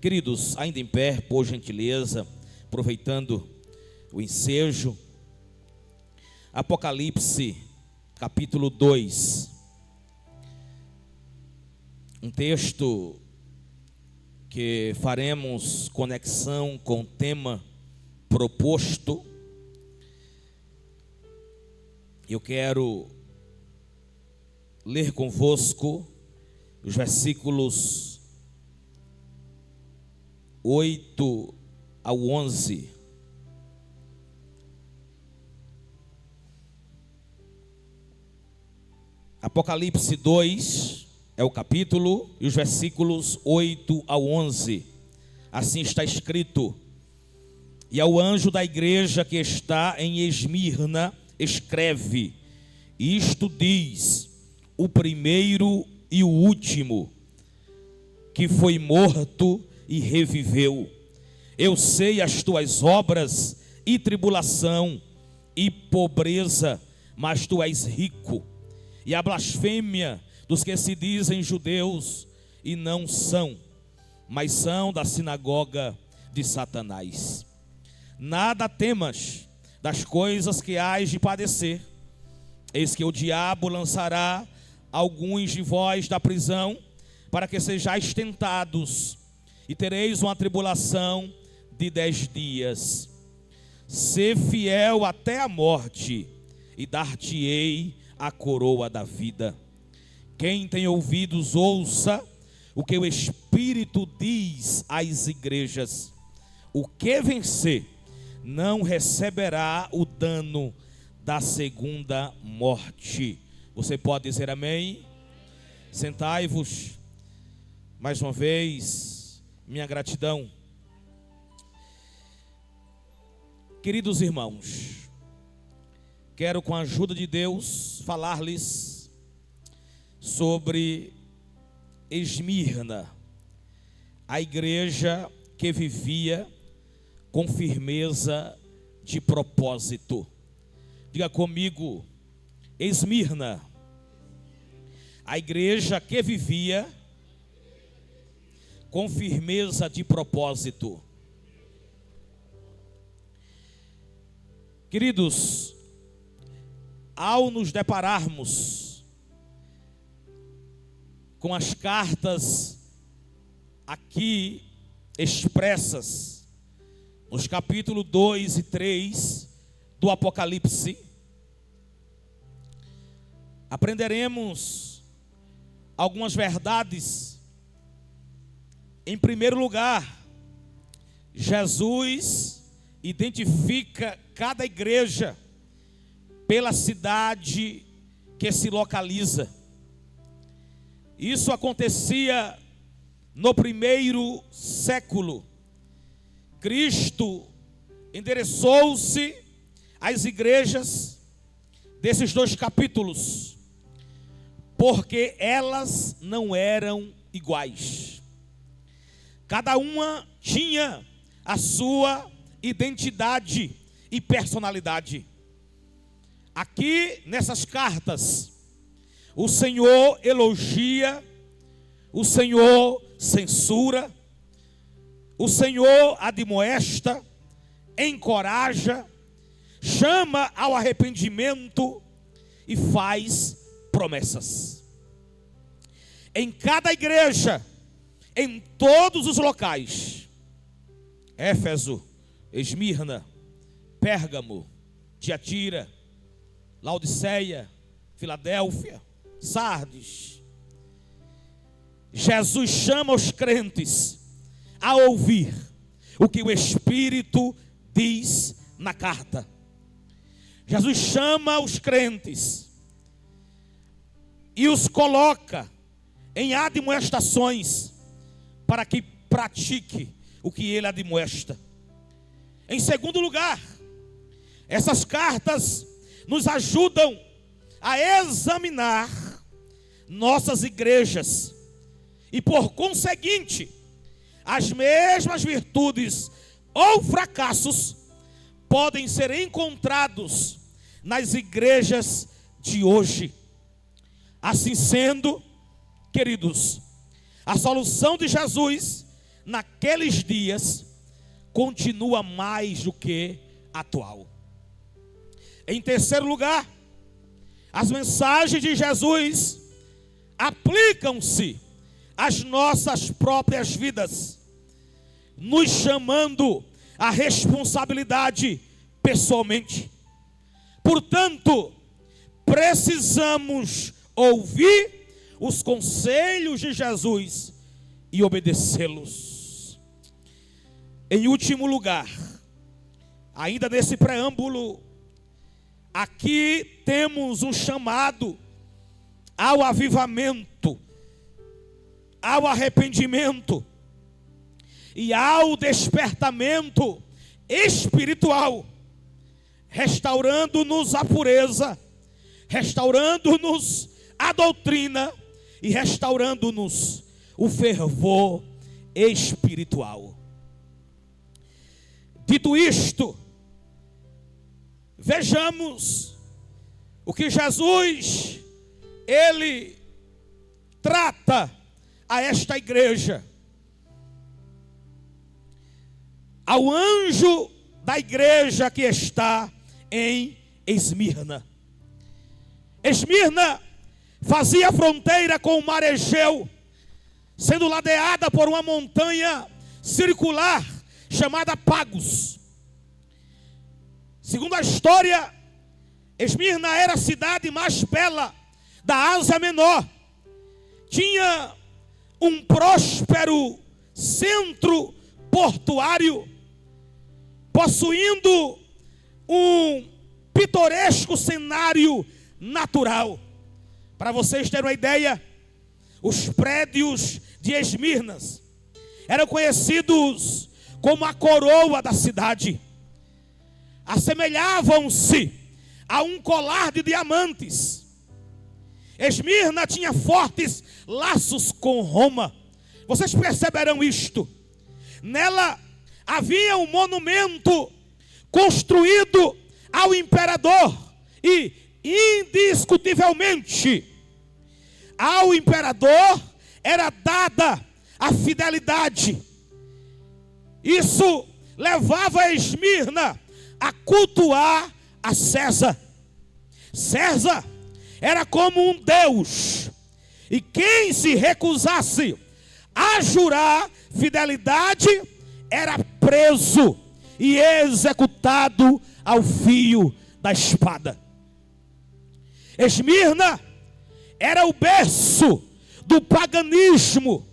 Queridos, ainda em pé, por gentileza, aproveitando o ensejo, Apocalipse, capítulo 2, um texto que faremos conexão com o tema proposto. Eu quero ler convosco os versículos 8 ao 11. Apocalipse 2 é o capítulo e os versículos 8 ao 11. Assim está escrito: E ao anjo da igreja que está em Esmirna escreve: Isto diz o primeiro e o último, que foi morto e reviveu. Eu sei as tuas obras e tribulação e pobreza, mas tu és rico. E a blasfêmia dos que se dizem judeus e não são, mas são da sinagoga de Satanás. Nada temas das coisas que hás de padecer. Eis que o diabo lançará alguns de vós da prisão, para que sejais tentados, e tereis uma tribulação de 10 dias. Sê fiel até a morte, e dar-te-ei a coroa da vida. Quem tem ouvidos, ouça o que o Espírito diz às igrejas. O que vencer não receberá o dano da segunda morte. Você pode dizer amém? Sentai-vos. Mais uma vez, minha gratidão. Queridos irmãos, quero com a ajuda de Deus falar-lhes sobre Esmirna, a igreja que vivia com firmeza de propósito. Diga comigo: Esmirna, a igreja que vivia com firmeza de propósito. Queridos, ao nos depararmos com as cartas aqui expressas nos capítulos 2 e 3 do Apocalipse, aprenderemos algumas verdades. Em primeiro lugar, Jesus identifica cada igreja pela cidade que se localiza. Isso acontecia no primeiro século. Cristo endereçou-se às igrejas desses dois capítulos, porque elas não eram iguais. Cada uma tinha a sua identidade e personalidade. Aqui nessas cartas, o Senhor elogia, o Senhor censura, o Senhor admoesta, encoraja, chama ao arrependimento e faz promessas. Em cada igreja, em todos os locais, Éfeso, Esmirna, Pérgamo, Tiatira, Laodiceia, Filadélfia, Sardes, Jesus chama os crentes a ouvir o que o Espírito diz na carta. Jesus chama os crentes e os coloca em admoestações para que pratique o que ele admoesta. Em segundo lugar, essas cartas nos ajudam a examinar nossas igrejas e, por conseguinte, as mesmas virtudes ou fracassos podem ser encontrados nas igrejas de hoje. Assim sendo, queridos, a solução de Jesus naqueles dias continua mais do que atual. Em terceiro lugar, as mensagens de Jesus aplicam-se às nossas próprias vidas, nos chamando à responsabilidade pessoalmente. Portanto, precisamos ouvir os conselhos de Jesus e obedecê-los. Em último lugar, ainda nesse preâmbulo, aqui temos um chamado ao avivamento, ao arrependimento e ao despertamento espiritual, restaurando-nos a pureza, restaurando-nos a doutrina e restaurando-nos o fervor espiritual. Dito isto, vejamos o que Jesus, ele trata a esta igreja. Ao anjo da igreja que está em Esmirna. Esmirna fazia fronteira com o mar Egeu, sendo ladeada por uma montanha circular chamada Pagos. Segundo a história, Esmirna era a cidade mais bela da Ásia Menor. Tinha um próspero centro portuário, possuindo um pitoresco cenário natural. Para vocês terem uma ideia, os prédios de Esmirna eram conhecidos como a coroa da cidade. Assemelhavam-se a um colar de diamantes. Esmirna tinha fortes laços com Roma. Vocês perceberão isto. Nela havia um monumento construído ao imperador e, indiscutivelmente, ao imperador era dada a fidelidade. Isso levava Esmirna a cultuar a César. César era como um deus, e quem se recusasse a jurar fidelidade era preso e executado ao fio da espada. Esmirna era o berço do paganismo.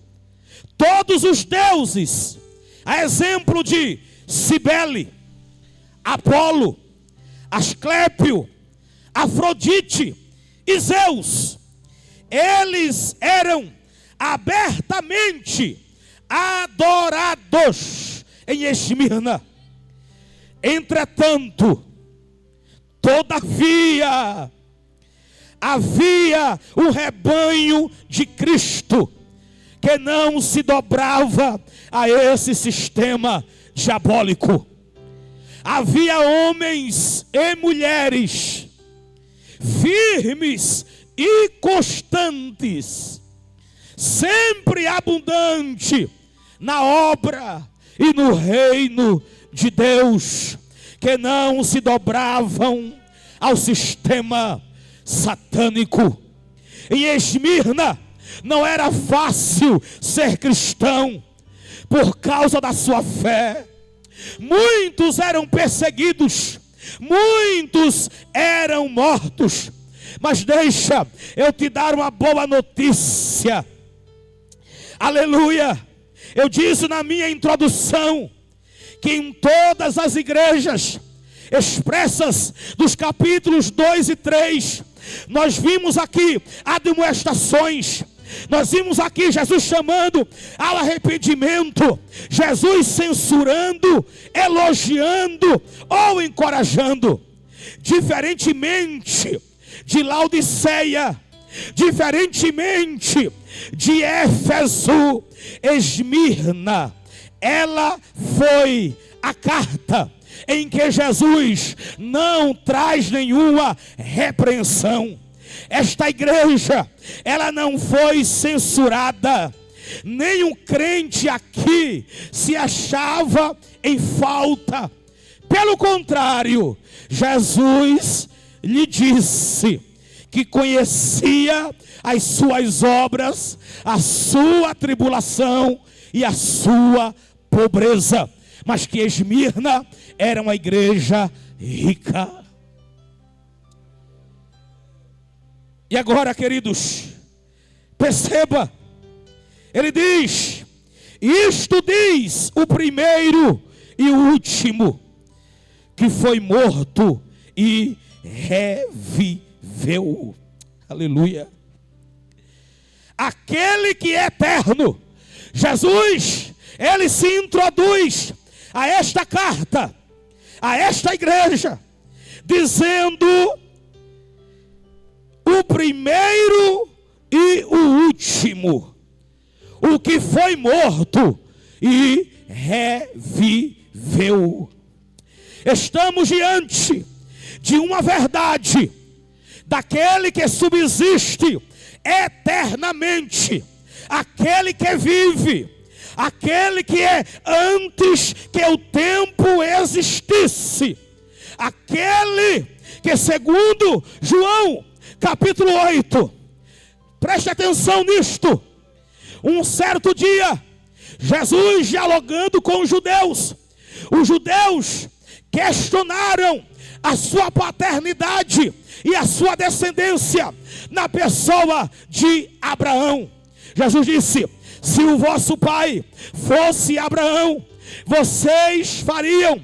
Todos os deuses, a exemplo de Cibele, Apolo, Asclépio, Afrodite e Zeus, eles eram abertamente adorados em Esmirna. Entretanto, todavia, havia um rebanho de Cristo que não se dobrava a esse sistema diabólico. Havia homens e mulheres firmes e constantes, sempre abundante na obra e no reino de Deus, que não se dobravam ao sistema satânico. Em Esmirna não era fácil ser cristão por causa da sua fé. Muitos eram perseguidos, muitos eram mortos. Mas deixa eu te dar uma boa notícia. Aleluia! Eu disse na minha introdução que em todas as igrejas expressas dos capítulos 2 e 3, nós vimos aqui admoestações. Nós vimos aqui Jesus chamando ao arrependimento, Jesus censurando, elogiando ou encorajando. Diferentemente de Laodiceia, diferentemente de Éfeso, Esmirna, ela foi a carta em que Jesus não traz nenhuma repreensão. Esta igreja, ela não foi censurada, nenhum crente aqui se achava em falta. Pelo contrário, Jesus lhe disse que conhecia as suas obras, a sua tribulação e a sua pobreza, mas que Esmirna era uma igreja rica. E agora, queridos, perceba, ele diz: isto diz o primeiro e o último, que foi morto e reviveu. Aleluia. Aquele que é eterno. Jesus, ele se introduz a esta carta, a esta igreja, dizendo: o primeiro e o último, o que foi morto e reviveu. Estamos diante de uma verdade, daquele que subsiste eternamente, aquele que vive, aquele que é antes que o tempo existisse, aquele que, segundo João capítulo 8, preste atenção nisto, um certo dia, Jesus dialogando com os judeus questionaram a sua paternidade e a sua descendência na pessoa de Abraão. Jesus disse: se o vosso pai fosse Abraão, vocês fariam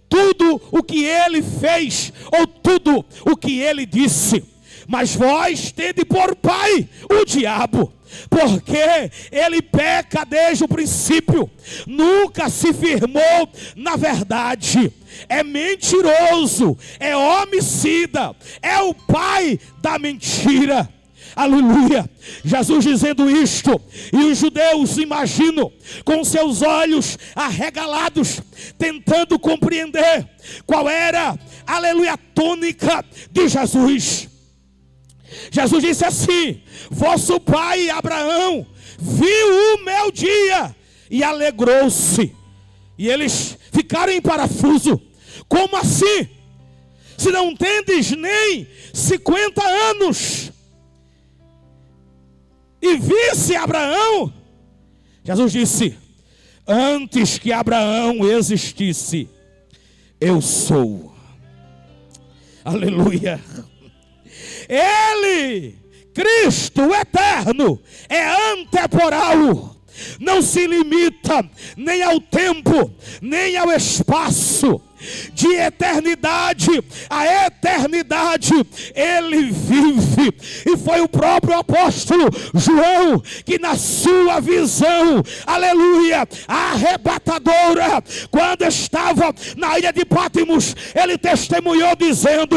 tudo o que ele fez, ou tudo o que ele disse. Mas vós tende por pai o diabo, porque ele peca desde o princípio, nunca se firmou na verdade, é mentiroso, é homicida, é o pai da mentira. Aleluia. Jesus dizendo isto, e os judeus, imagino, com seus olhos arregalados, tentando compreender qual era, aleluia, a tônica de Jesus. Jesus disse assim: vosso pai Abraão viu o meu dia e alegrou-se. E eles ficaram em parafuso. Como assim? Se não tendes nem 50 anos e visse Abraão? Jesus disse: antes que Abraão existisse, eu sou. Aleluia. Ele, Cristo, o eterno, é antemporal, não se limita nem ao tempo, nem ao espaço. De eternidade a eternidade ele vive. E foi o próprio apóstolo João que, na sua visão, aleluia, arrebatadora, quando estava na ilha de Pátimos, ele testemunhou dizendo: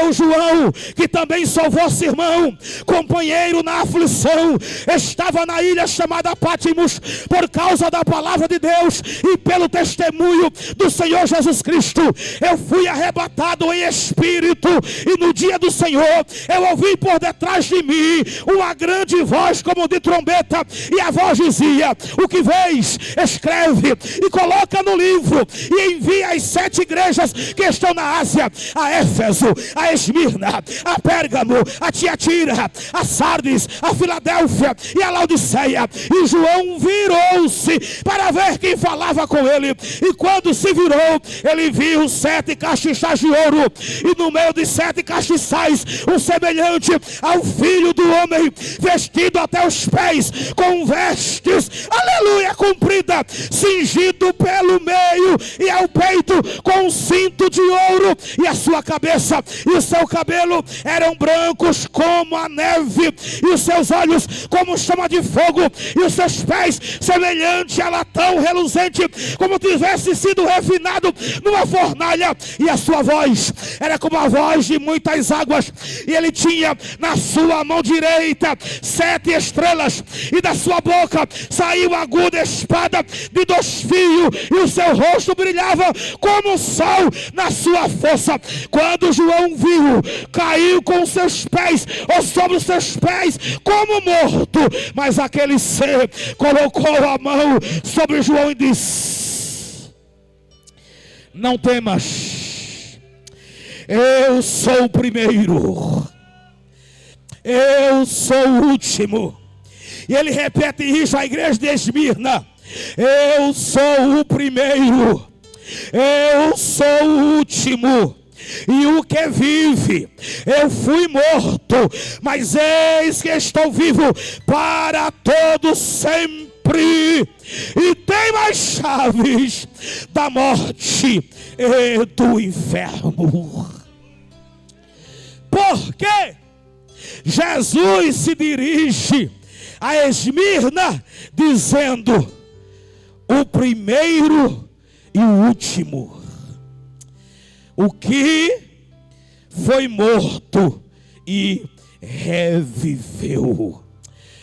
eu, João, que também sou vosso irmão, companheiro na aflição, estava na ilha chamada Pátimos por causa da palavra de Deus e pelo testemunho do Senhor Jesus Cristo. Eu fui arrebatado em espírito, e no dia do Senhor eu ouvi por detrás de mim uma grande voz como de trombeta, e a voz dizia: o que vês, escreve e coloca no livro, e envia as 7 igrejas que estão na Ásia: a Éfeso, a Esmirna, a Pérgamo, a Tiatira, a Sardes, a Filadélfia e a Laodiceia. E João virou-se para ver quem falava com ele, e quando se virou, ele viu 7 castiçais de ouro, e no meio de 7 castiçais, um semelhante ao Filho do Homem, vestido até os pés com vestes, aleluia, comprida, cingido pelo meio e ao peito com um cinto de ouro, e a sua cabeça e o seu cabelo eram brancos como a neve, e os seus olhos como chama de fogo, e os seus pés semelhante a latão reluzente, como tivesse sido refinado numa fornalha, e a sua voz era como a voz de muitas águas, e ele tinha na sua mão direita 7 estrelas, e da sua boca saiu aguda espada de 2 fios, e o seu rosto rosto brilhava como o sol na sua força. Quando João viu, caiu com os seus pés, ou sobre os seus pés, como morto. Mas aquele ser colocou a mão sobre João e disse: não temas, eu sou o primeiro, eu sou o último. E ele repete isso à igreja de Esmirna: eu sou o primeiro, eu sou o último, e o que vive, eu fui morto, mas eis que estou vivo para todo sempre, e tem mais chaves da morte e do inferno. Porque Jesus se dirige a Esmirna dizendo: o primeiro e o último, o que foi morto e reviveu.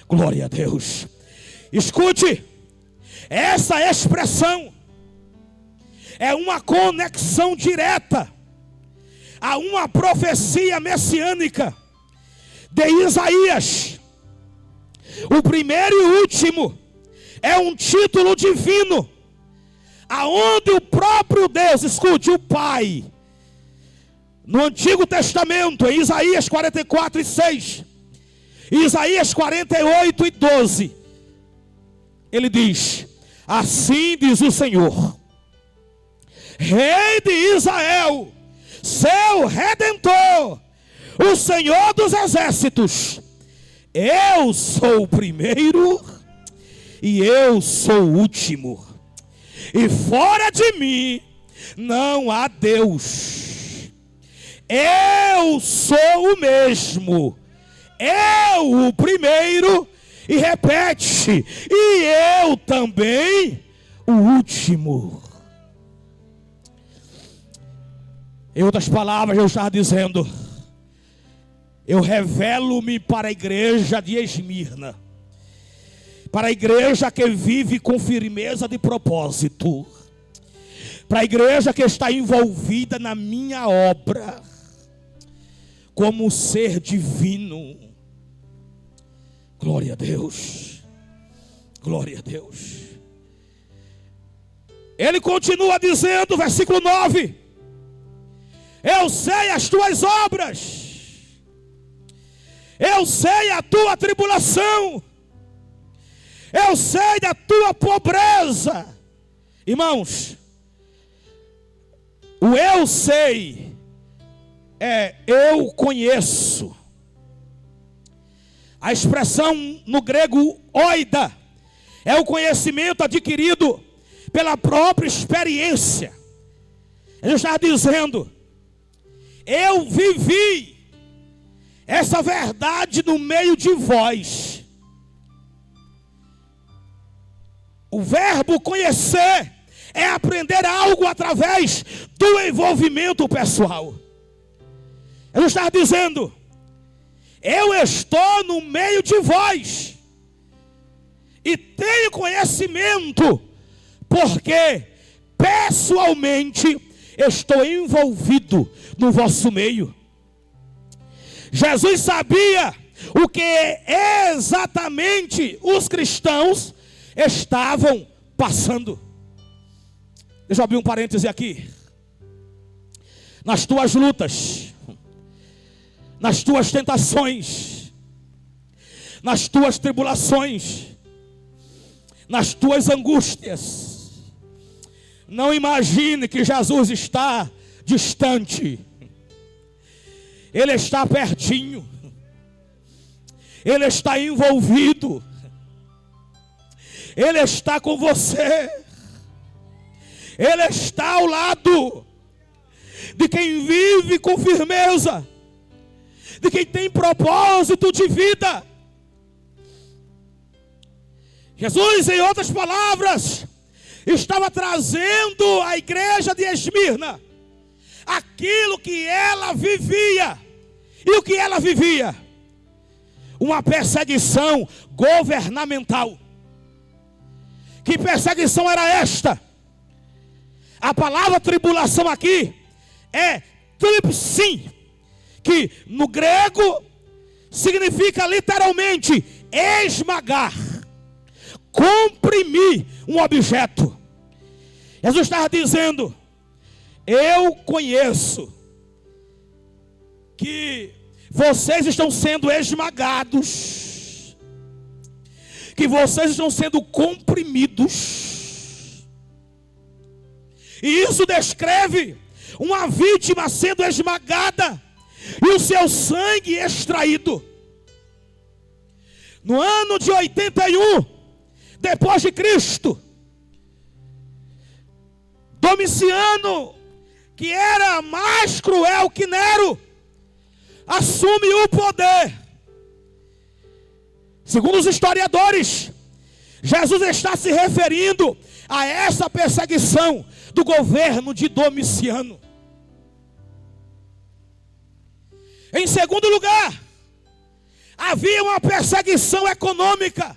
Glória a Deus. Escute, essa expressão é uma conexão direta a uma profecia messiânica de Isaías. O primeiro e o último é um título divino, aonde o próprio Deus, escute, o Pai, no Antigo Testamento, em Isaías 44 e 6, Isaías 48 e 12, ele diz: assim diz o Senhor, Rei de Israel, seu Redentor, o Senhor dos Exércitos: eu sou o primeiro e eu sou o último, e fora de mim não há Deus. Eu sou o mesmo, eu o primeiro, e repete, e eu também o último. Em outras palavras, eu estava dizendo: eu revelo-me para a igreja de Esmirna, para a igreja que vive com firmeza de propósito, para a igreja que está envolvida na minha obra, como ser divino. Glória a Deus, glória a Deus. Ele continua dizendo, versículo 9: eu sei as tuas obras, eu sei a tua tribulação, eu sei da tua pobreza. Irmãos, o eu sei é eu conheço. A expressão no grego oida é o conhecimento adquirido pela própria experiência. Ele está dizendo: eu vivi essa verdade no meio de vós. O verbo conhecer é aprender algo através do envolvimento pessoal. Ele está dizendo: eu estou no meio de vós e tenho conhecimento, porque pessoalmente estou envolvido no vosso meio. Jesus sabia o que exatamente os cristãos estavam passando. Deixa eu abrir um parêntese aqui. Nas tuas lutas, nas tuas tentações, nas tuas tribulações, nas tuas angústias, não imagine que Jesus está distante. Ele está pertinho, Ele está envolvido, Ele está com você, Ele está ao lado de quem vive com firmeza, de quem tem propósito de vida. Jesus, em outras palavras, estava trazendo à igreja de Esmirna aquilo que ela vivia. E o que ela vivia? Uma perseguição governamental. Que perseguição era esta? A palavra tribulação aqui é tripsim, que no grego significa literalmente esmagar, comprimir um objeto. Jesus estava dizendo: eu conheço que vocês estão sendo esmagados, que vocês estão sendo comprimidos. E isso descreve uma vítima sendo esmagada e o seu sangue extraído. No ano de 81, depois de Cristo, Domiciano, que era mais cruel que Nero, assume o poder. Segundo os historiadores, Jesus está se referindo a essa perseguição do governo de Domiciano. Em segundo lugar, havia uma perseguição econômica.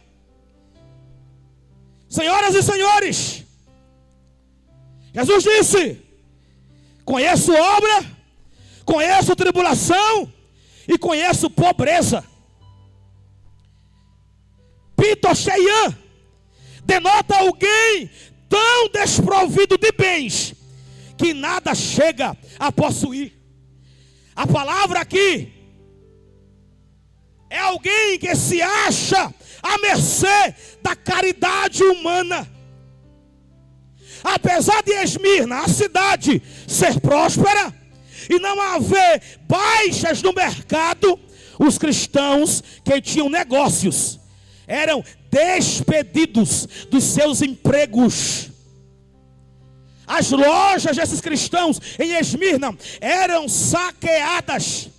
Senhoras e senhores, Jesus disse: conheço obra, conheço tribulação e conheço pobreza. Pitocheian denota alguém tão desprovido de bens que nada chega a possuir. A palavra aqui é alguém que se acha à mercê da caridade humana. Apesar de Esmirna, a cidade, ser próspera e não haver baixas no mercado, os cristãos que tinham negócios eram despedidos dos seus empregos. As lojas desses cristãos em Esmirna eram saqueadas.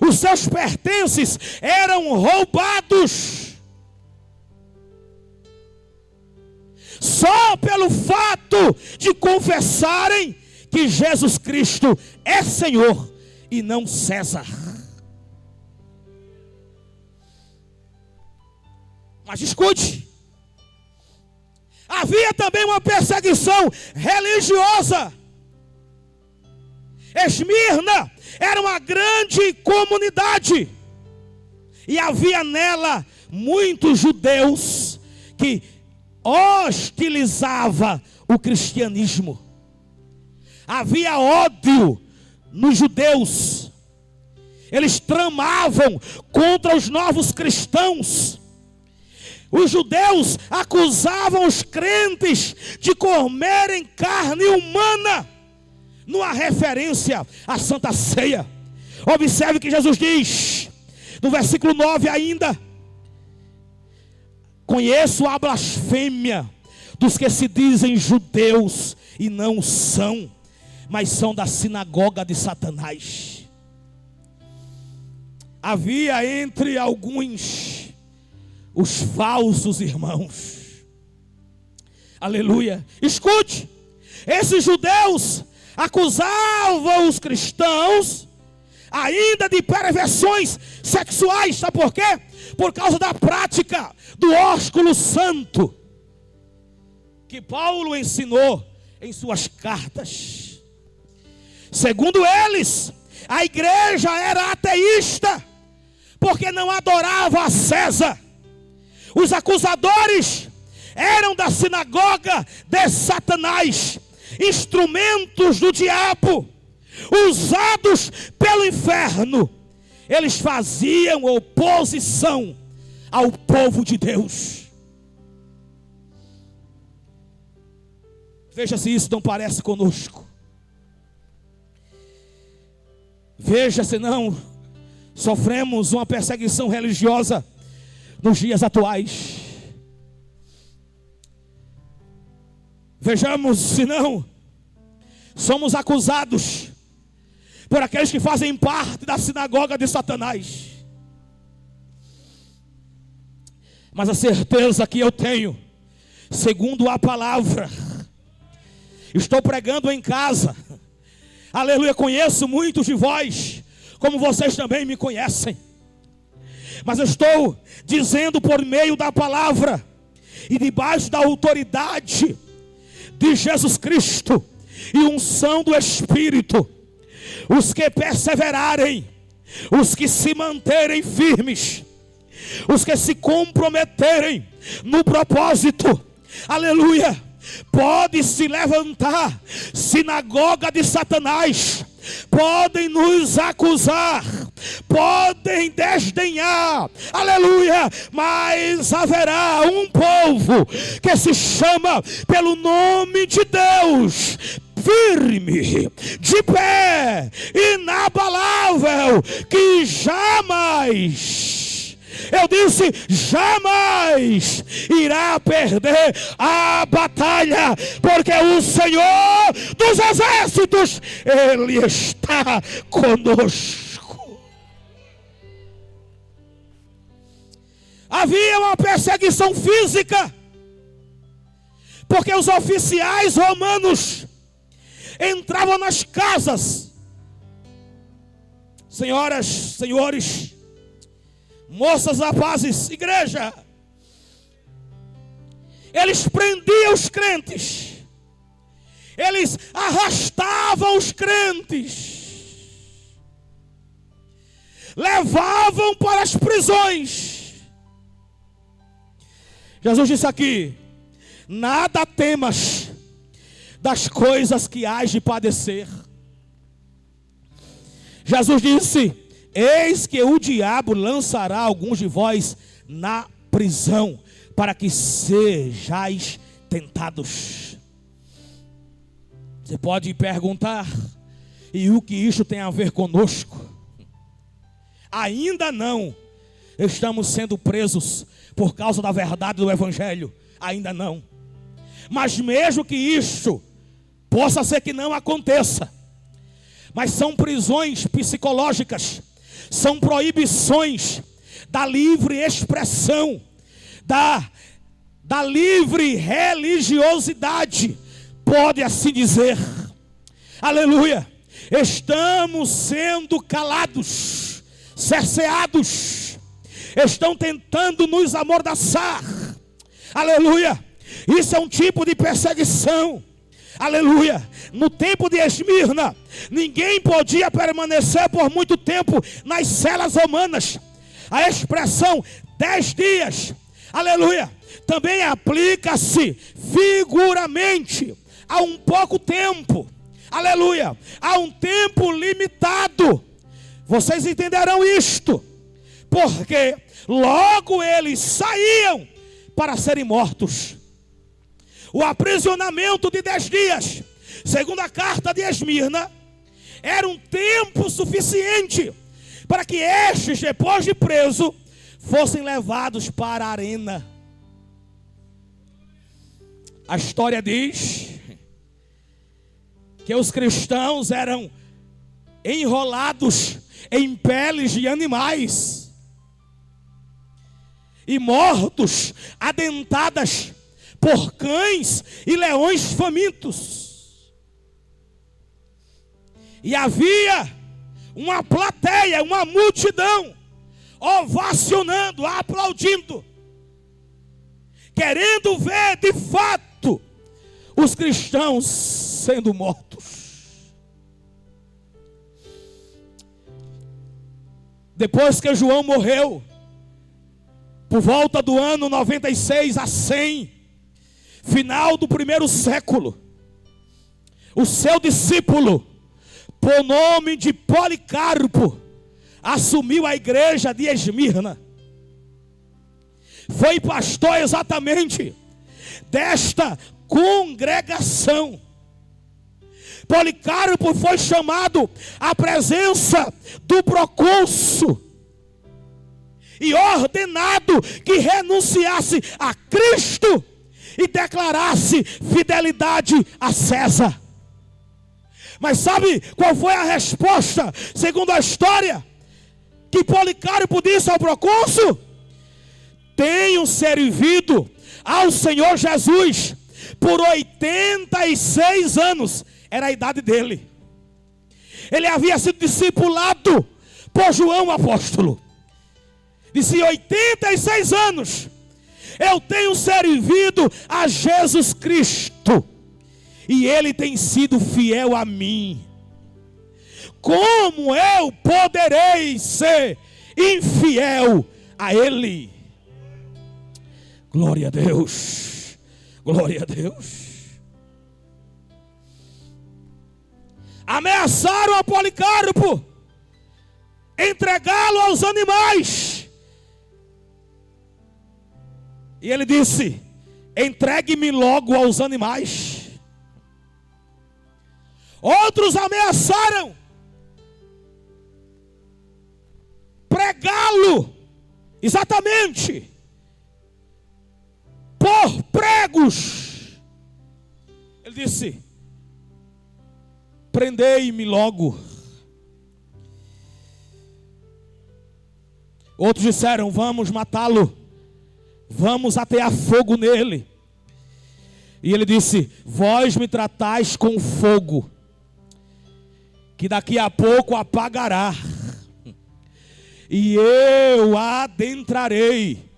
Os seus pertences eram roubados. Só pelo fato de confessarem que Jesus Cristo é Senhor e não César. Mas escute, havia também uma perseguição religiosa. Esmirna era uma grande comunidade e havia nela muitos judeus que hostilizavam o cristianismo. Havia ódio nos judeus. Eles tramavam contra os novos cristãos. Os judeus acusavam os crentes de comerem carne humana, numa referência à Santa Ceia. Observe que Jesus diz, no versículo 9 ainda: conheço a blasfêmia dos que se dizem judeus e não são, mas são da sinagoga de Satanás. Havia entre alguns os falsos irmãos. Aleluia. Escute, esses judeus acusavam os cristãos ainda de perversões sexuais. Sabe por quê? Por causa da prática do ósculo santo que Paulo ensinou em suas cartas. Segundo eles, a igreja era ateísta porque não adorava a César. Os acusadores eram da sinagoga de Satanás, instrumentos do diabo, usados pelo inferno. Eles faziam oposição ao povo de Deus. Veja se isso não parece conosco. Veja se não sofremos uma perseguição religiosa nos dias atuais. Vejamos se não somos acusados por aqueles que fazem parte da sinagoga de Satanás. Mas a certeza que eu tenho, segundo a palavra, estou pregando em casa, aleluia, conheço muitos de vós, como vocês também me conhecem, mas eu estou dizendo por meio da palavra e debaixo da autoridade de Jesus Cristo e unção do Espírito, os que perseverarem, os que se manterem firmes, os que se comprometerem no propósito, aleluia, pode se levantar sinagoga de Satanás, podem nos acusar, podem desdenhar, aleluia, mas haverá um povo que se chama pelo nome de Deus, firme, de pé, inabalável, que jamais, eu disse, jamais irá perder a batalha, porque o Senhor dos exércitos, Ele está conosco. Havia uma perseguição física, porque os oficiais romanos entravam nas casas. Senhoras, senhores, moças rapazes, igreja, eles prendiam os crentes, eles arrastavam os crentes, levavam para as prisões. Jesus disse aqui: nada temas das coisas que hás de padecer. Jesus disse: eis que o diabo lançará alguns de vós na prisão, para que sejais tentados. Você pode perguntar: e o que isso tem a ver conosco? Ainda não estamos sendo presos por causa da verdade do Evangelho, ainda não. Mas mesmo que isso possa ser que não aconteça, mas são prisões psicológicas, são proibições da livre expressão, da livre religiosidade, pode assim dizer, aleluia. Estamos sendo calados, cerceados, estão tentando nos amordaçar, aleluia. Isso é um tipo de perseguição, aleluia. No tempo de Esmirna, ninguém podia permanecer por muito tempo nas celas romanas. A expressão 10 dias, aleluia, também aplica-se figuramente a um pouco tempo, aleluia, a um tempo limitado. Vocês entenderão isto, porque logo eles saíam para serem mortos. O aprisionamento de 10 dias, segundo a carta de Esmirna, era um tempo suficiente para que estes, depois de preso, fossem levados para a arena. A história diz que os cristãos eram enrolados em peles de animais e mortos adentadas por cães e leões famintos. E havia uma plateia, uma multidão ovacionando, aplaudindo, querendo ver de fato os cristãos sendo mortos. Depois que João morreu, por volta do ano 96 a 100, final do primeiro século, o seu discípulo, por nome de Policarpo, assumiu a igreja de Esmirna. Foi pastor exatamente desta congregação. Policarpo foi chamado à presença do procônsul e ordenado que renunciasse a Cristo e declarasse fidelidade a César. Mas sabe qual foi a resposta, segundo a história, que Policarpo disse ao procônsul? Tenho servido ao Senhor Jesus por 86 anos. Era a idade dele. Ele havia sido discipulado por João apóstolo. Disse: 86 anos eu tenho servido a Jesus Cristo. e Ele tem sido fiel a mim. Como eu poderei ser infiel a Ele? Glória a Deus, glória a Deus. Ameaçaram a Policarpo entregá-lo aos animais. E ele disse: entregue-me logo aos animais. Outros ameaçaram pregá-lo, exatamente, por pregos. Ele disse: prendei-me logo. Outros disseram: vamos matá-lo, vamos atear fogo nele. E ele disse: vós me tratais com fogo, que daqui a pouco apagará, e eu adentrarei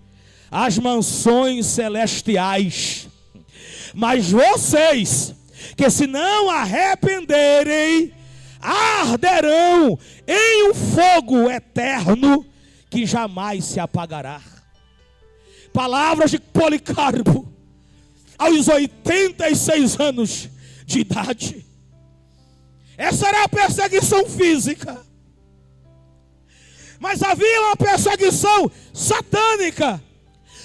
as mansões celestiais. Mas vocês, que se não arrependerem, arderão em um fogo eterno que jamais se apagará. Palavras de Policarpo, aos 86 anos de idade. Essa era a perseguição física. Mas havia uma perseguição satânica,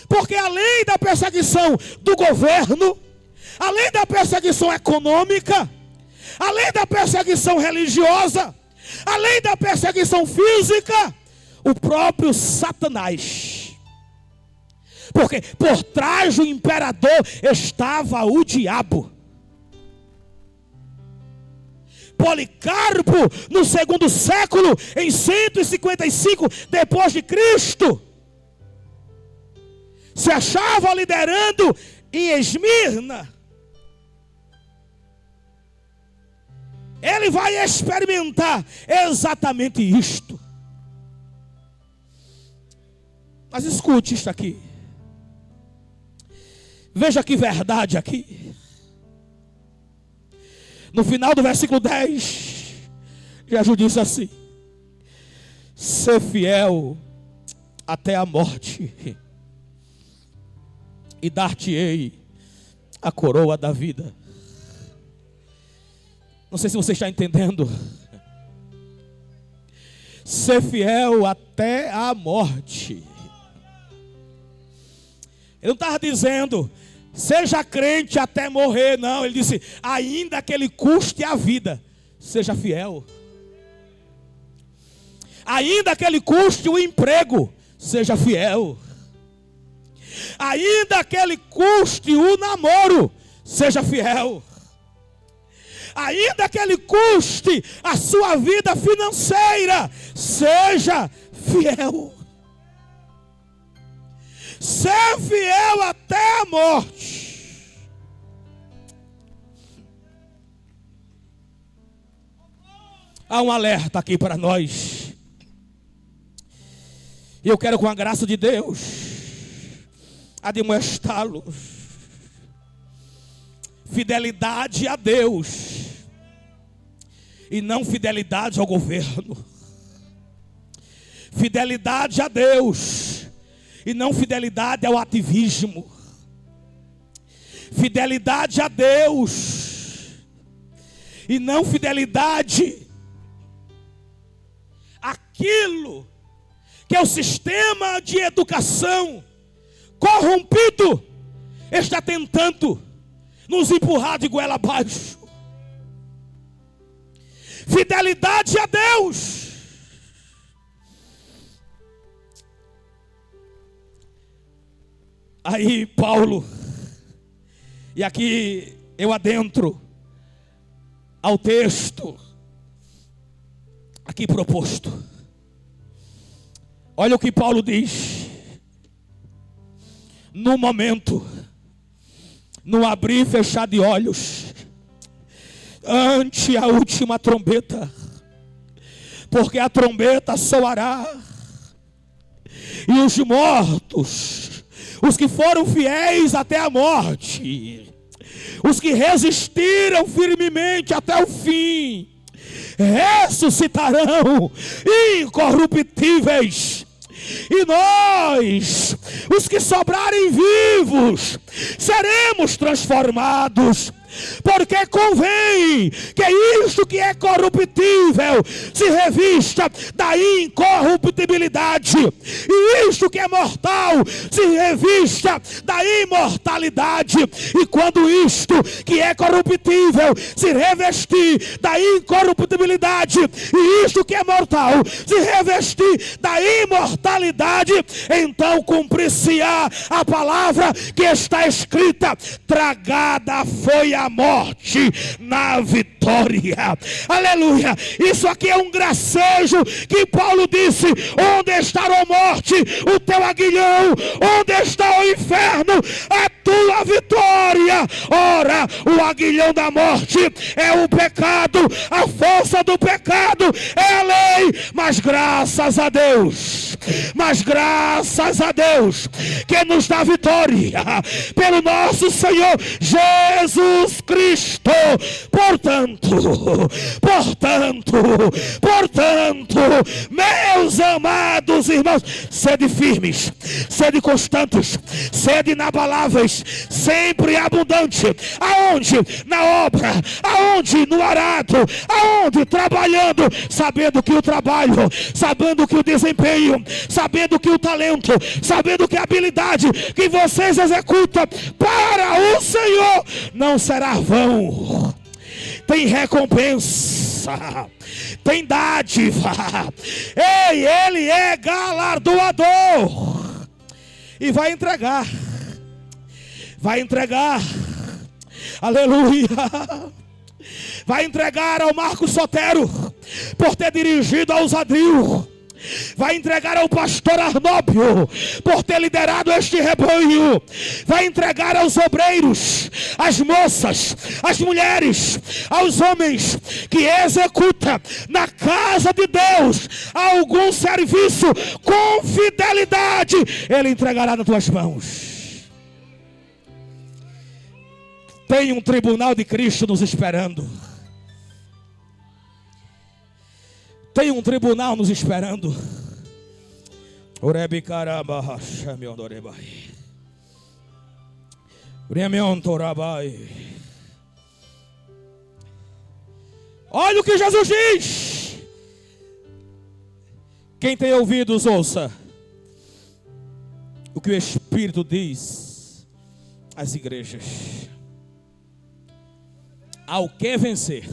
porque além da perseguição do governo, além da perseguição econômica, além da perseguição religiosa, além da perseguição física, o próprio Satanás. Porque por trás do imperador estava o diabo. Policarpo, no segundo século, em 155 depois de Cristo, se achava liderando em Esmirna. Ele vai experimentar exatamente isto. Mas escute isto aqui. Veja que verdade aqui. No final do versículo 10, Jesus disse assim: ser fiel até a morte, e dar-te-ei a coroa da vida. Não sei se você está entendendo. Ser fiel até a morte. Ele não estava dizendo seja crente até morrer, não. Ele disse: ainda que ele custe a vida, seja fiel. Ainda que ele custe o emprego, seja fiel. Ainda que ele custe o namoro, seja fiel. Ainda que ele custe a sua vida financeira, seja fiel. Ser fiel até a morte. Há um alerta aqui para nós. E eu quero, com a graça de Deus, admoestá-los. Fidelidade a Deus e não fidelidade ao governo. Fidelidade a Deus e não fidelidade ao ativismo. Fidelidade a Deus e não fidelidade àquilo que é o sistema de educação corrompido está tentando nos empurrar de goela abaixo. Fidelidade a Deus. Aí Paulo, e aqui eu adentro ao texto aqui proposto. Olha o que Paulo diz. No momento, no abrir e fechar de olhos, ante a última trombeta, porque a trombeta soará, e os mortos, os que foram fiéis até a morte, os que resistiram firmemente até o fim, ressuscitarão incorruptíveis. E nós, os que sobrarem vivos, seremos transformados. Porque convém que isto que é corruptível se revista da incorruptibilidade, e isto que é mortal se revista da imortalidade. E quando isto que é corruptível se revestir da incorruptibilidade, e isto que é mortal se revestir da imortalidade, então cumprir-se-á a palavra que está escrita: tragada foi a morte na vitória. Aleluia. Isso aqui é um gracejo que Paulo disse: onde está a morte, o teu aguilhão? Onde está o inferno, a tua vitória? Ora, o aguilhão da morte é o pecado, a força do pecado é a lei, mas graças a Deus, que nos dá vitória pelo nosso Senhor Jesus Cristo. Portanto, meus amados irmãos, sede firmes, sede constantes, sede inabaláveis, sempre abundante. Aonde? Na obra. Aonde? No arado. Aonde? Trabalhando, sabendo que o trabalho, sabendo que o desempenho, sabendo que o talento, sabendo que a habilidade que vocês executam para o Senhor não será vão. Tem recompensa, tem dádiva. Ei, ele é galardoador e vai entregar. Aleluia. Vai entregar ao Marcos Sotero por ter dirigido a ousadio. Vai entregar ao pastor Arnóbio por ter liderado este rebanho. Vai entregar aos obreiros, às moças, às mulheres, aos homens que executam na casa de Deus algum serviço com fidelidade. Ele entregará nas tuas mãos. Tem um tribunal de Cristo nos esperando. Tem um tribunal nos esperando. Olha o que Jesus diz. Quem tem ouvidos, ouça o que o Espírito diz às igrejas. Ao que vencer,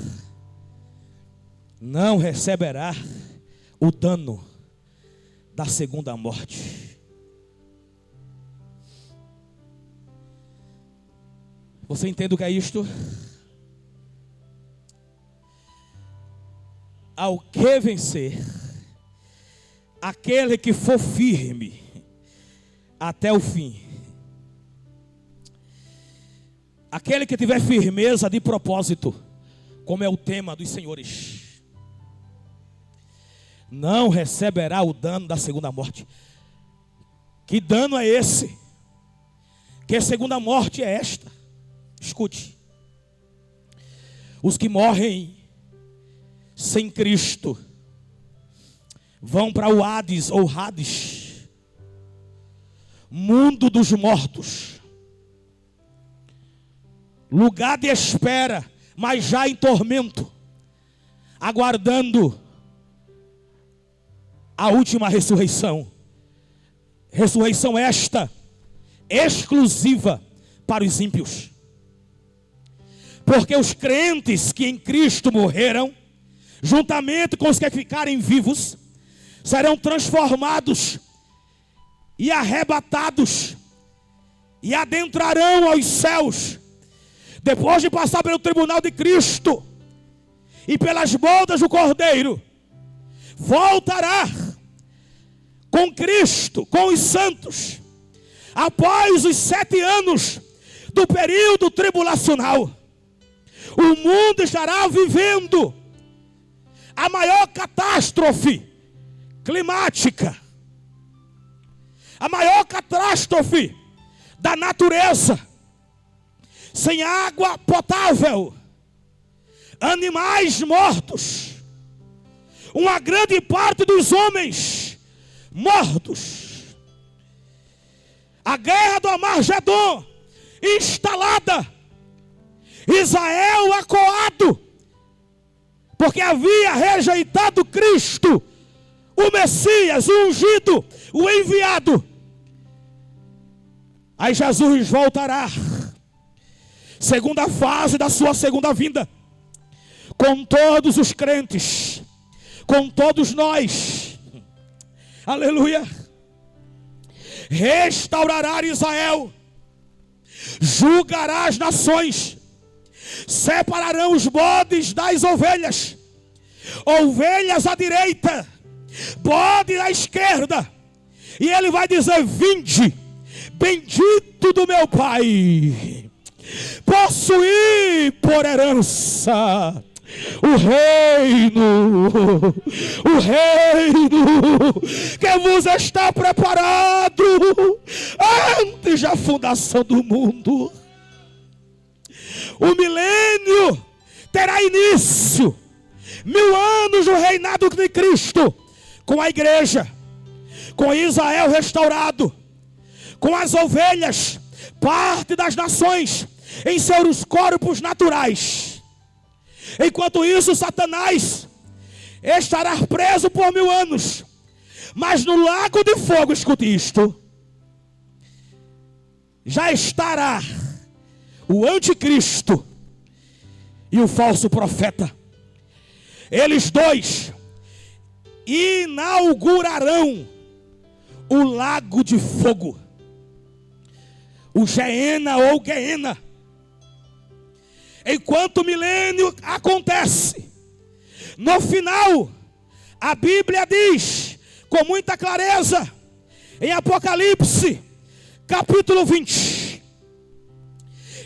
não receberá o dano da segunda morte. Você entende o que é isto? Ao que vencer, aquele que for firme até o fim, aquele que tiver firmeza de propósito, como é o tema dos senhores, não receberá o dano da segunda morte. Que dano é esse? Que segunda morte é esta? Escute. Os que morrem sem Cristo vão para o Hades ou Hades, mundo dos mortos, lugar de espera, mas já em tormento, aguardando a última ressurreição. Ressurreição esta exclusiva para os ímpios. Porque os crentes que em Cristo morreram, juntamente com os que ficarem vivos, serão transformados e arrebatados e adentrarão aos céus, depois de passar pelo tribunal de Cristo e pelas bodas do Cordeiro. Voltará com Cristo, com os santos, após os 7 anos do período tribulacional. O mundo estará vivendo a maior catástrofe climática, a maior catástrofe da natureza, sem água potável, animais mortos, uma grande parte dos homens mortos. A guerra do Armagedon instalada, Israel acuado, porque havia rejeitado Cristo, o Messias, o ungido, o enviado. Aí Jesus voltará, segunda fase da sua segunda vinda, com todos os crentes, com todos nós, aleluia, restaurará Israel, julgará as nações, separarão os bodes das ovelhas, ovelhas à direita, bode à esquerda, e ele vai dizer: vinde, bendito do meu Pai, possuí por herança o reino que vos está preparado antes da fundação do mundo. O milênio terá início, 1000 anos do reinado de Cristo, com a igreja, com Israel restaurado, com as ovelhas, parte das nações, em seus corpos naturais. Enquanto isso, Satanás estará preso por 1000 anos, mas no lago de fogo, escute isto, já estará o anticristo e o falso profeta. Eles dois inaugurarão o lago de fogo, o Geena ou Guiena. Enquanto o milênio acontece, no final, a Bíblia diz com muita clareza, em Apocalipse, capítulo 20: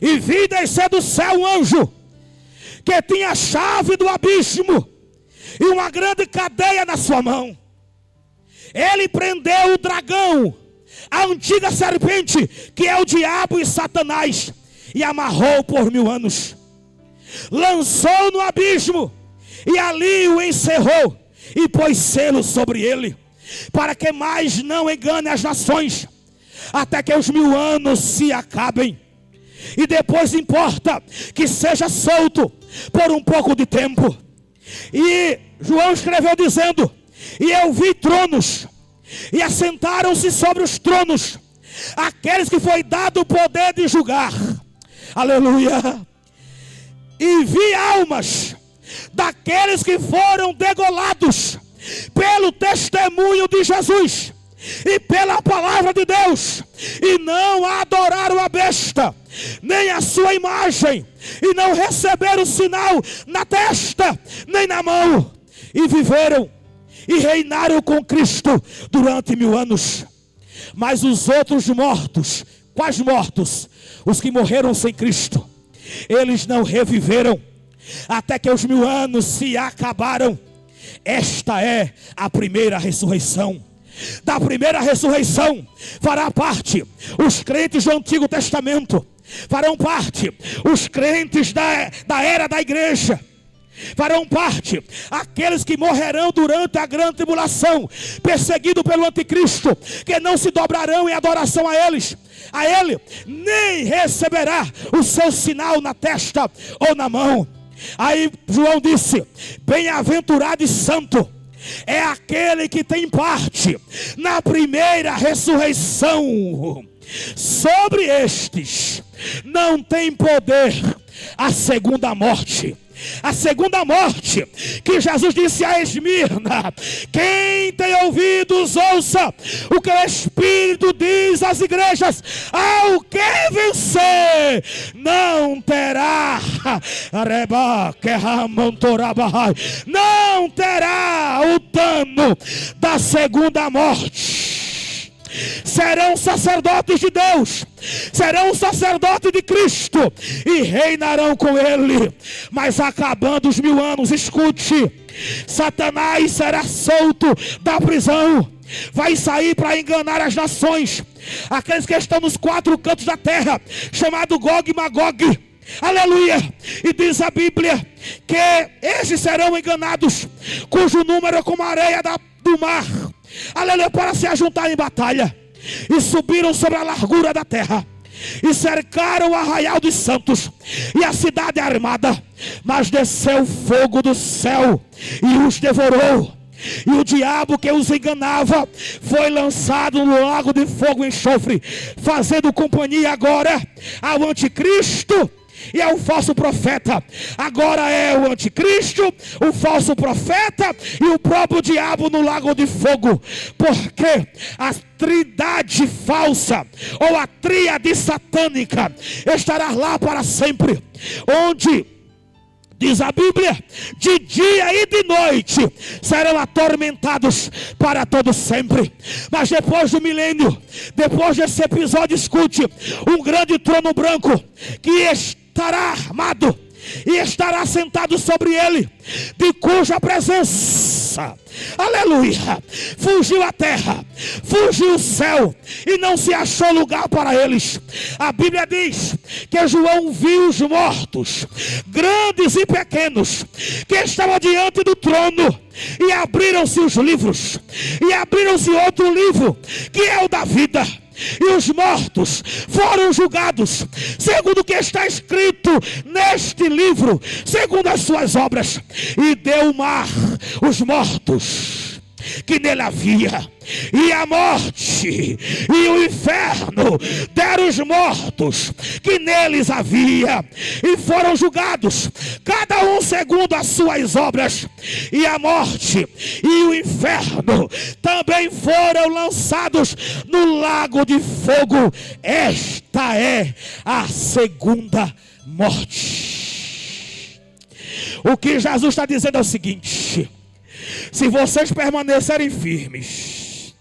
e vi descer do céu um anjo, que tinha a chave do abismo, e uma grande cadeia na sua mão. Ele prendeu o dragão, a antiga serpente, que é o diabo e Satanás, e amarrou por 1000 anos. Lançou no abismo, e ali o encerrou, e pôs selo sobre ele, para que mais não engane as nações, até que os 1000 anos se acabem. E depois importa que seja solto por um pouco de tempo. E João escreveu dizendo: e eu vi tronos, e assentaram-se sobre os tronos aqueles que foi dado o poder de julgar. Aleluia. E vi almas daqueles que foram degolados pelo testemunho de Jesus e pela palavra de Deus, e não adoraram a besta, nem a sua imagem, e não receberam o sinal na testa, nem na mão, e viveram e reinaram com Cristo durante 1000 anos. Mas os outros mortos, quais mortos? Os que morreram sem Cristo, eles não reviveram, até que os 1000 anos se acabaram. Esta é a primeira ressurreição. Da primeira ressurreição fará parte os crentes do Antigo Testamento, farão parte os crentes da era da igreja, farão parte aqueles que morrerão durante a grande tribulação, perseguidos pelo anticristo, que não se dobrarão em adoração a ele, nem receberá o seu sinal na testa ou na mão. Aí João disse: bem-aventurado e santo é aquele que tem parte na primeira ressurreição. Sobre estes não tem poder a segunda morte. A segunda morte, que Jesus disse a Esmirna: quem tem ouvidos, ouça o que o Espírito diz às igrejas. Ao que vencer, não terá não terá o dano da segunda morte. Serão sacerdotes de Deus, serão sacerdotes de Cristo, e reinarão com ele. Mas acabando os 1000 anos, escute, Satanás será solto da prisão, vai sair para enganar as nações, aqueles que estão nos 4 cantos da terra, chamado Gog e Magog. Aleluia. E diz a Bíblia que esses serão enganados, cujo número é como a areia do mar. Aleluia. Para se ajuntar em batalha. E subiram sobre a largura da terra e cercaram o arraial dos santos e a cidade armada. Mas desceu fogo do céu e os devorou. E o diabo que os enganava foi lançado no lago de fogo e enxofre, fazendo companhia agora ao anticristo e ao falso profeta. Agora é o anticristo, o falso profeta e o próprio diabo no lago de fogo. Porque a trindade falsa, ou a tríade satânica, estará lá para sempre, onde, diz a Bíblia, de dia e de noite serão atormentados para todo sempre. Mas depois do milênio, depois desse episódio, escute, um grande trono branco que estará armado e estará sentado sobre ele, de cuja presença, aleluia, fugiu a terra, fugiu o céu, e não se achou lugar para eles. A Bíblia diz que João viu os mortos, grandes e pequenos, que estavam diante do trono, e abriram-se os livros, e abriram-se outro livro, que é o da vida. E os mortos foram julgados segundo o que está escrito neste livro, segundo as suas obras. E deu o mar os mortos que nele havia, e a morte e o inferno deram os mortos que neles havia, e foram julgados, cada um segundo as suas obras. E a morte e o inferno também foram lançados no lago de fogo. Esta é a segunda morte. O que Jesus está dizendo é o seguinte: se vocês permanecerem firmes,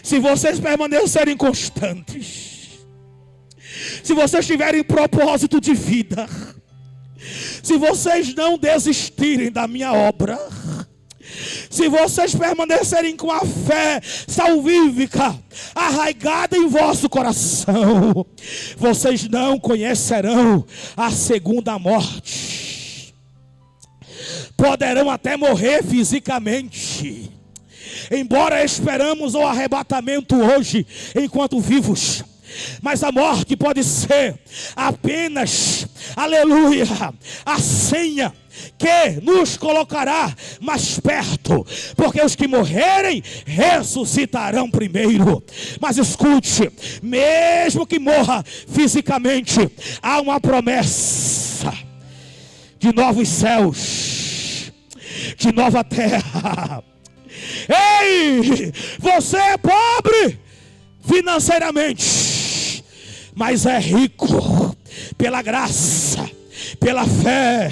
se vocês permanecerem constantes, se vocês tiverem propósito de vida, se vocês não desistirem da minha obra, se vocês permanecerem com a fé salvífica arraigada em vosso coração, vocês não conhecerão a segunda morte. Poderão até morrer fisicamente, embora esperamos o arrebatamento hoje enquanto vivos, mas a morte pode ser apenas, aleluia, a senha que nos colocará mais perto, porque os que morrerem ressuscitarão primeiro. Mas escute, mesmo que morra fisicamente, há uma promessa de novos céus, de nova terra. Ei, você é pobre financeiramente, mas é rico pela graça, pela fé,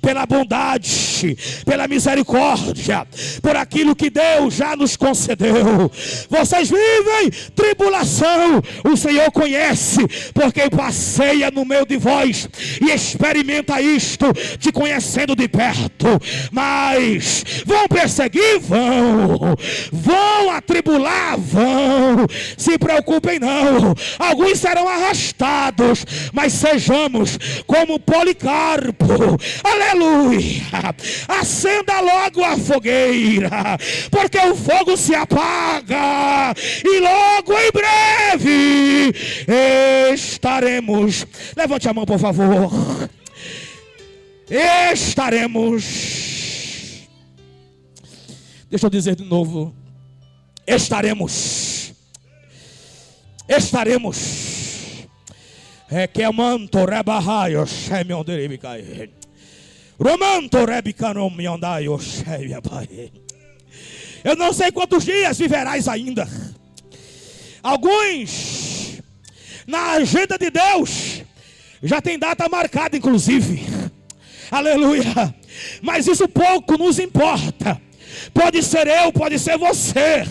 pela bondade, pela misericórdia, por aquilo que Deus já nos concedeu. Vocês vivem tribulação, o Senhor conhece, porque passeia no meio de vós e experimenta isto, te conhecendo de perto. Mas vão perseguir? Vão atribular? Vão. Se preocupem não, alguns serão arrastados, mas sejamos como Policarpo, aleluia, acenda logo a fogueira, porque o fogo se apaga, e logo em breve estaremos, levante a mão por favor, estaremos, deixa eu dizer de novo, estaremos, é que é manto rebarraio, chemion deribicai. Romanto rebicanom miondaio, chemia pai. Eu não sei quantos dias viverás ainda. Alguns, na agenda de Deus, já tem data marcada, inclusive. Aleluia. Mas isso pouco nos importa. Pode ser eu, pode ser você.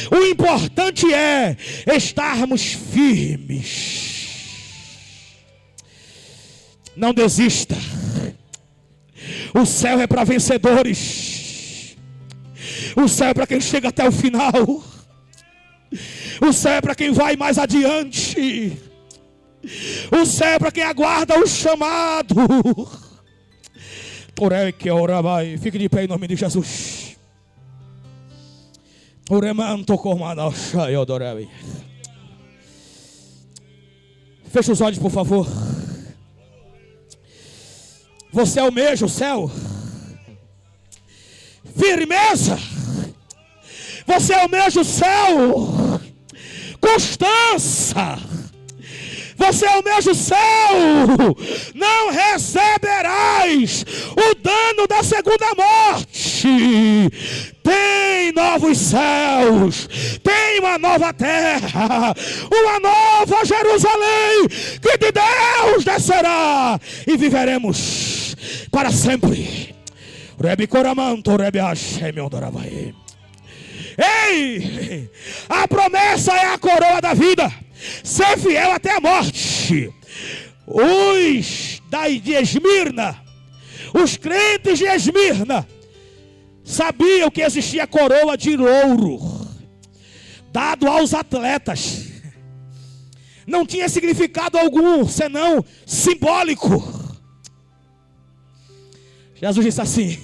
O importante é estarmos firmes. Não desista. O céu é para vencedores. O céu é para quem chega até o final. O céu é para quem vai mais adiante. O céu é para quem aguarda o chamado. Fique de pé em nome de Jesus. Feche os olhos, por favor. Você almeja o céu? Firmeza. Você almeja o céu? Constância. Você almeja o céu? Não receberás o dano da segunda morte. Tem novos céus, tem uma nova terra, uma nova Jerusalém, que de Deus descerá, e viveremos para sempre. Ei, a promessa é a coroa da vida. Ser fiel até a morte. Os de Esmirna, os crentes de Esmirna, sabiam que existia coroa de ouro dado aos atletas. Não tinha significado algum, senão simbólico. Jesus disse assim: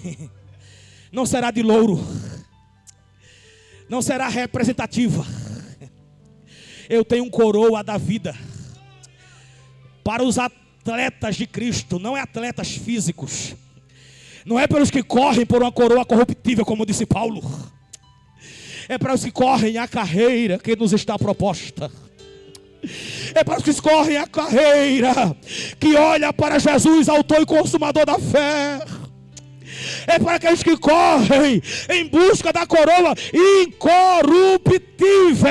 não será de louro, não será representativa. Eu tenho coroa da vida para os atletas de Cristo. Não é atletas físicos, não é pelos que correm por uma coroa corruptível, como disse Paulo. É para os que correm a carreira que nos está proposta. É para os que correm a carreira que olha para Jesus, autor e consumador da fé. É para aqueles que correm em busca da coroa incorruptível.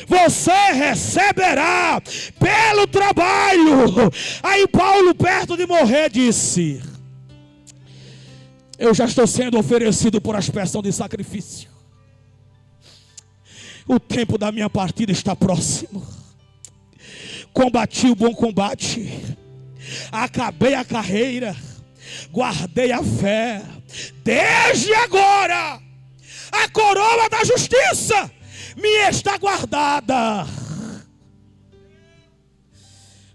Você receberá pelo trabalho. Aí Paulo, perto de morrer, disse: eu já estou sendo oferecido por aspersão de sacrifício. O tempo da minha partida está próximo. Combati o bom combate, acabei a carreira, guardei a fé. Desde agora a coroa da justiça me está guardada,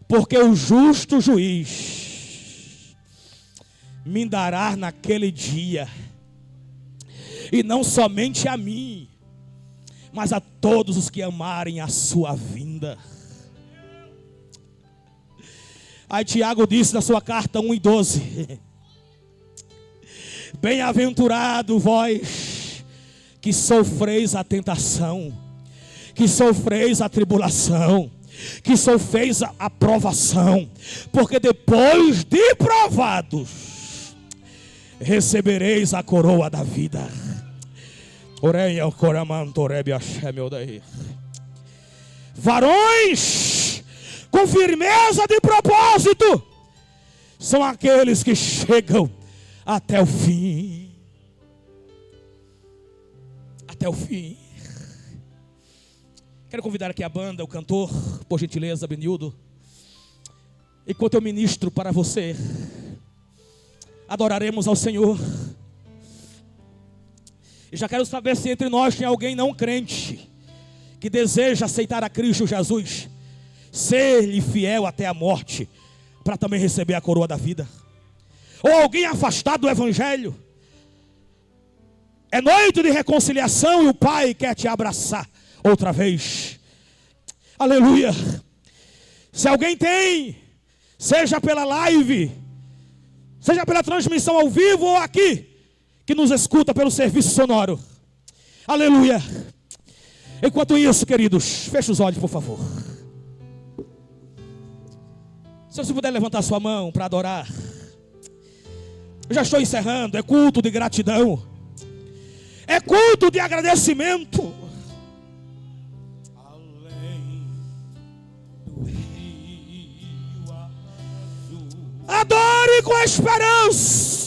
porque o justo juiz me dará naquele dia, e não somente a mim, mas a todos os que amarem a sua vinda. Aí Tiago disse na sua carta 1:12: bem-aventurado vós que sofreis a tentação, que sofreis a tribulação, que sofreis a provação, porque depois de provados recebereis a coroa da vida. Varões com firmeza de propósito são aqueles que chegam até o fim. Até o fim. Quero convidar aqui a banda, o cantor, por gentileza, Benildo. Enquanto eu ministro para você, adoraremos ao Senhor. E já quero saber se entre nós tem alguém não crente que deseja aceitar a Cristo Jesus, ser-lhe fiel até a morte, para também receber a coroa da vida. Ou alguém afastado do Evangelho. É noite de reconciliação e o Pai quer te abraçar outra vez. Aleluia. Se alguém tem, seja pela live, seja pela transmissão ao vivo ou aqui, que nos escuta pelo serviço sonoro. Aleluia. Enquanto isso, queridos, feche os olhos, por favor. Se você puder levantar sua mão para adorar. Eu já estou encerrando. É culto de gratidão, é culto de agradecimento. Adore com esperança.